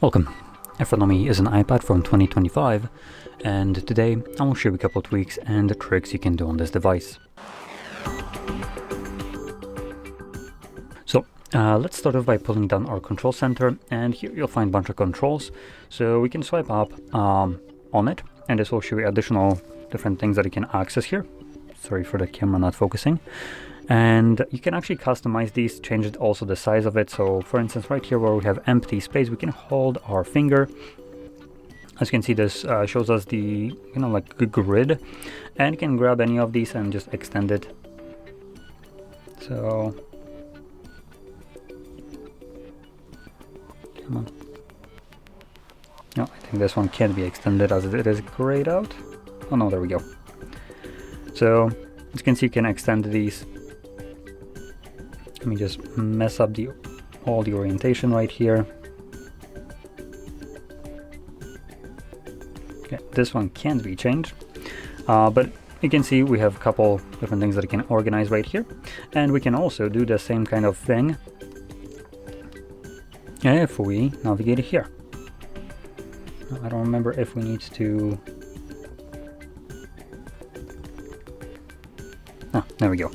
Welcome. Astronomy is an iPad from 2025, and today I will show you a couple of tweaks and the tricks you can do on this device. So let's start off by pulling down our control center, and here you'll find a bunch of controls. So we can swipe up on it, and this will show you additional different things that you can access here. Sorry for the camera not focusing. And you can actually customize these, change it also the size of it. So for instance, right here where we have empty space, we can hold our finger. As you can see, this shows us the like a grid, and you can grab any of these and just extend it. So come on. No, I think this one can't be extended as it is grayed out. Oh no, there we go. So as you can see, you can extend these. Let me just mess up all the orientation right here. Okay, this one can't be changed, but you can see we have a couple different things that you can organize right here, and we can also do the same kind of thing if we navigate here. I don't remember if we need to. Ah, there we go.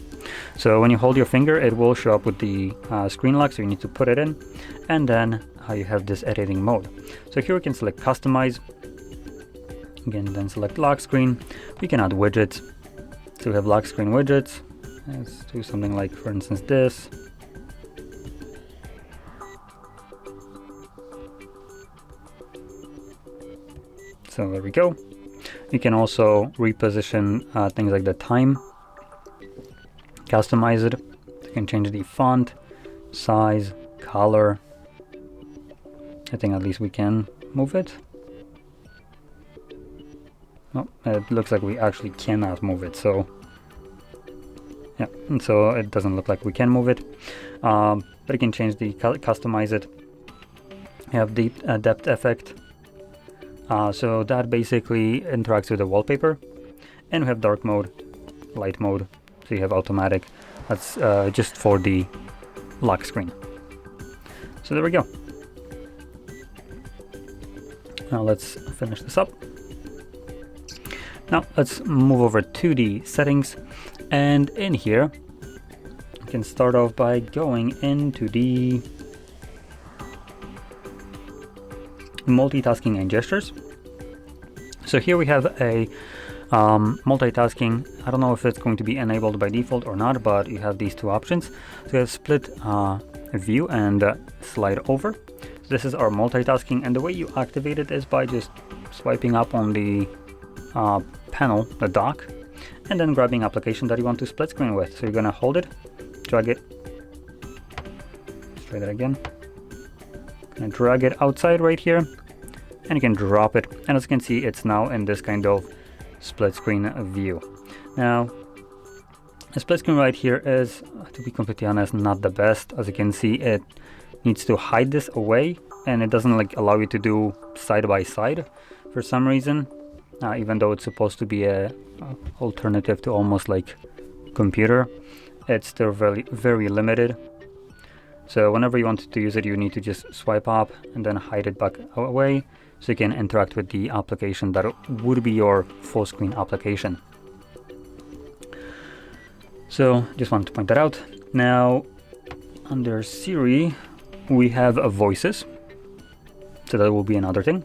So when you hold your finger, it will show up with the screen lock, so you need to put it in, and then you have this editing mode. So here we can select customize, again, then select lock screen. We can add widgets, so we have lock screen widgets. Let's do something like, for instance, this. So there we go. You can also reposition things like the time. Customize it. You can change the font, size, color. I think at least we can move it. No, it looks like we actually cannot move it. So yeah, and so it doesn't look like we can move it. But you can change the customize it. You have the depth effect. So that basically interacts with the wallpaper, and we have dark mode, light mode. So you have automatic. That's just for the lock screen. So there we go. Now let's finish this up. Now let's move over to the settings, and in here you can start off by going into the multitasking and gestures. So here we have a multitasking. I don't know if it's going to be enabled by default or not, but you have these two options. So you have split view and slide over. So this is our multitasking, and the way you activate it is by just swiping up on the panel, the dock, and then grabbing application that you want to split screen with. So you're gonna hold it, drag it, let's try that again. Gonna drag it outside right here, and you can drop it, and as you can see, it's now in this kind of split screen view. Now the split screen right here is, to be completely honest, not the best. As you can see, it needs to hide this away, and it doesn't like allow you to do side by side for some reason, even though it's supposed to be a alternative to almost like computer. It's still very limited. So whenever you want to use it, you need to just swipe up and then hide it back away, so you can interact with the application that would be your full screen application. So just wanted to point that out. Now under Siri we have voices, so that will be another thing.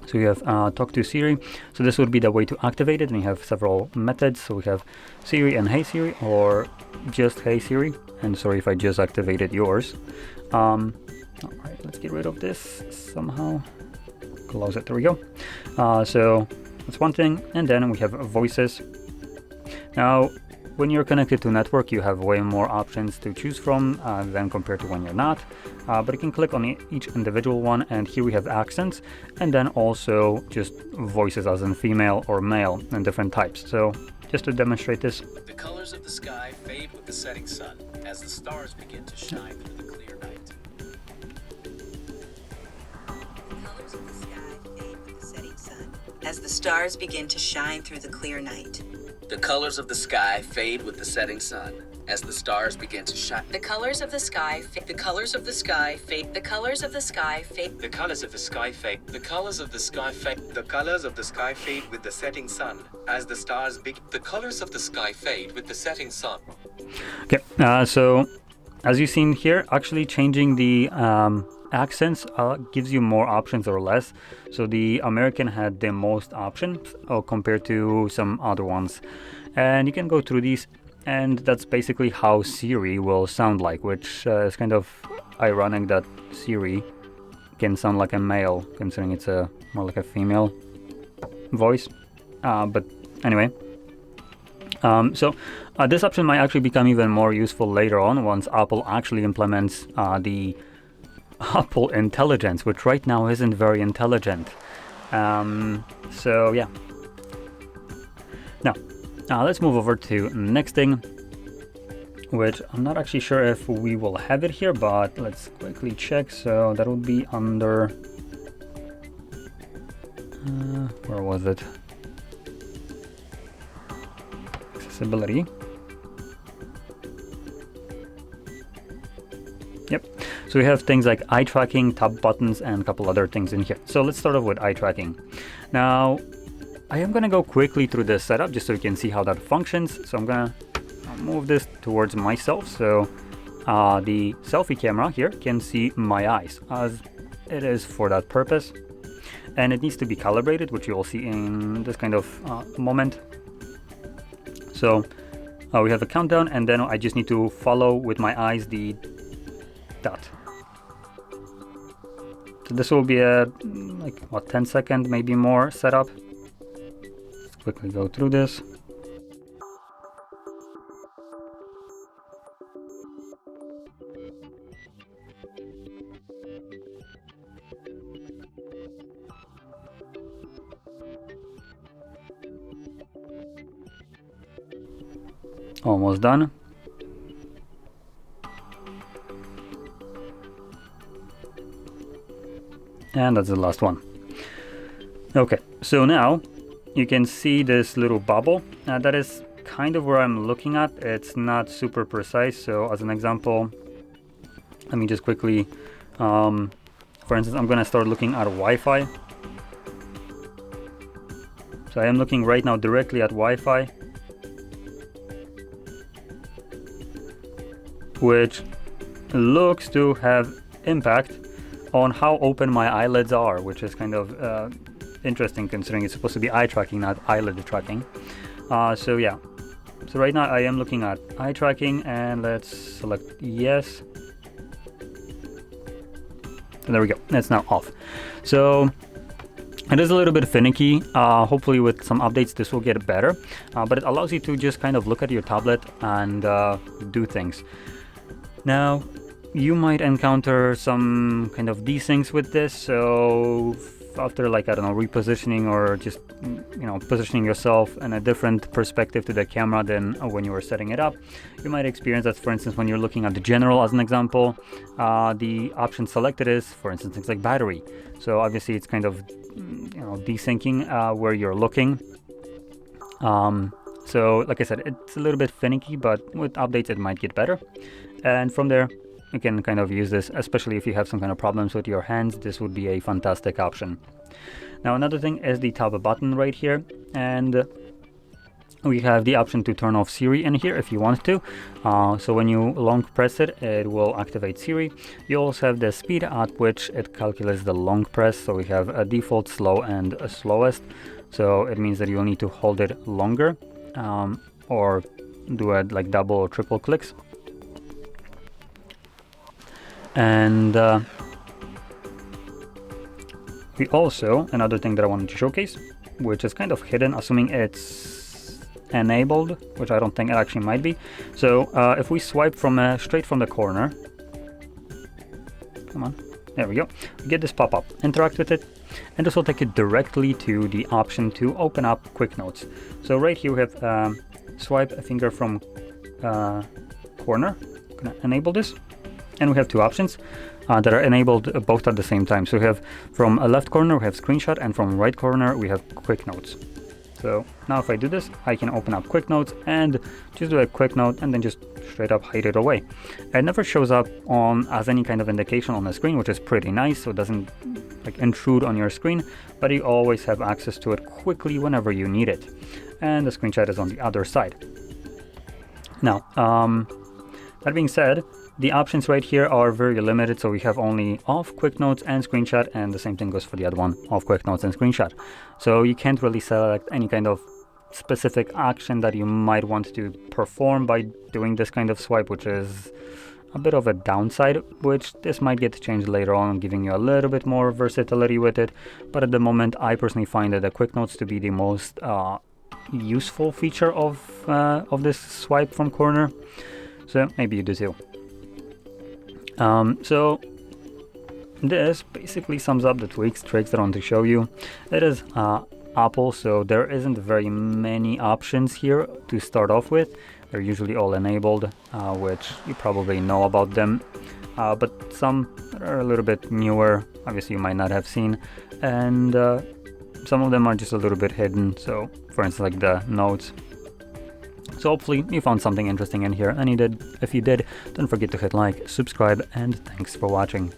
So we have talk to Siri. So this would be the way to activate it, and we have several methods. So we have Siri and Hey Siri, or just Hey Siri. And sorry if I just activated yours. All right, let's get rid of this somehow. Close it. There we go. So that's one thing. And then we have voices. Now, when you're connected to network, you have way more options to choose from than compared to when you're not. But you can click on each individual one, and here we have accents, and then also just voices as in female or male and different types. So just to demonstrate this. The colors of the sky fade with the setting sun as the stars begin to shine through the clear night. The colors of the sky fade with the setting sun as the stars begin to shine through the clear night. The colors of the sky fade with the setting sun as the stars begin to shine. The colors of the sky fade. The colors of the sky fade. The colors of the sky fade. The colors of the sky fade. The colors of the sky fade. The colors of the sky fade with the setting sun as the stars begin. The colors of the sky fade with the setting sun. Okay, so as you've seen here, actually changing the accents gives you more options or less. So the American had the most options compared to some other ones. And you can go through these, and that's basically how Siri will sound like, which is kind of ironic that Siri can sound like a male, considering it's more like a female voice. But anyway. So this option might actually become even more useful later on once Apple actually implements the Apple Intelligence, which right now isn't very intelligent. So yeah. Now let's move over to next thing, which I'm not actually sure if we will have it here, but let's quickly check. So that would be under where was it? Accessibility. Yep. So we have things like eye tracking, tab buttons, and a couple other things in here. So let's start off with eye tracking. Now, I am going to go quickly through this setup just so you can see how that functions. So I'm going to move this towards myself. So the selfie camera here can see my eyes as it is for that purpose. And it needs to be calibrated, which you will see in this kind of moment. So we have a countdown, and then I just need to follow with my eyes the dot. So this will be a like what 10-second, maybe more setup. Let's quickly go through this. Almost done. And that's the last one. Okay, so now you can see this little bubble. That is kind of where I'm looking at. It's not super precise. So as an example, let me just quickly, for instance, I'm gonna start looking at Wi-Fi. So I am looking right now directly at Wi-Fi, which looks to have impact on how open my eyelids are, which is kind of interesting considering it's supposed to be eye tracking, not eyelid tracking. So yeah, so right now I am looking at eye tracking, and let's select yes. And there we go, it's now off. So it is a little bit finicky. Hopefully with some updates this will get better, but it allows you to just kind of look at your tablet and do things. Now, you might encounter some kind of desyncs with this, so after like, I don't know, repositioning or just, you know, positioning yourself in a different perspective to the camera than when you were setting it up, you might experience that, for instance, when you're looking at the general as an example, the option selected is, for instance, things like battery. So obviously it's kind of, you know, desyncing where you're looking. So like I said, it's a little bit finicky, but with updates it might get better. And from there, you can kind of use this, especially if you have some kind of problems with your hands. This would be a fantastic option. Now another thing is the tab button right here, and we have the option to turn off Siri in here if you want to. So when you long press it, it will activate Siri. You also have the speed at which it calculates the long press. So we have a default, slow, and a slowest. So it means that you'll need to hold it longer, or do it like double or triple clicks. And we also, another thing that I wanted to showcase, which is kind of hidden, assuming it's enabled, which I don't think it actually might be. So if we swipe from straight from the corner, come on, there we go, we get this pop-up, interact with it, and this will take you directly to the option to open up Quick Notes. So right here we have swipe a finger from corner. I'm gonna enable this. And we have two options that are enabled both at the same time. So we have from a left corner we have screenshot, and from right corner we have Quick Notes. So now if I do this, I can open up Quick Notes and just do a quick note and then just straight up hide it away. It never shows up on as any kind of indication on the screen, which is pretty nice, so it doesn't like intrude on your screen, but you always have access to it quickly whenever you need it. And the screenshot is on the other side. Now, that being said, the options right here are very limited, so we have only off, Quick Notes, and Screenshot, and the same thing goes for the other one, off, Quick Notes, and Screenshot. So you can't really select any kind of specific action that you might want to perform by doing this kind of swipe, which is a bit of a downside, which this might get changed later on, giving you a little bit more versatility with it. But at the moment, I personally find that the Quick Notes to be the most useful feature of this swipe from corner. So maybe you do too. So this basically sums up the tricks that I want to show you. It is Apple, so there isn't very many options here to start off with. They're usually all enabled, which you probably know about them, but some are a little bit newer, obviously you might not have seen, and some of them are just a little bit hidden, so for instance like the notes. So hopefully you found something interesting in here, and if you did, don't forget to hit like, subscribe, and thanks for watching.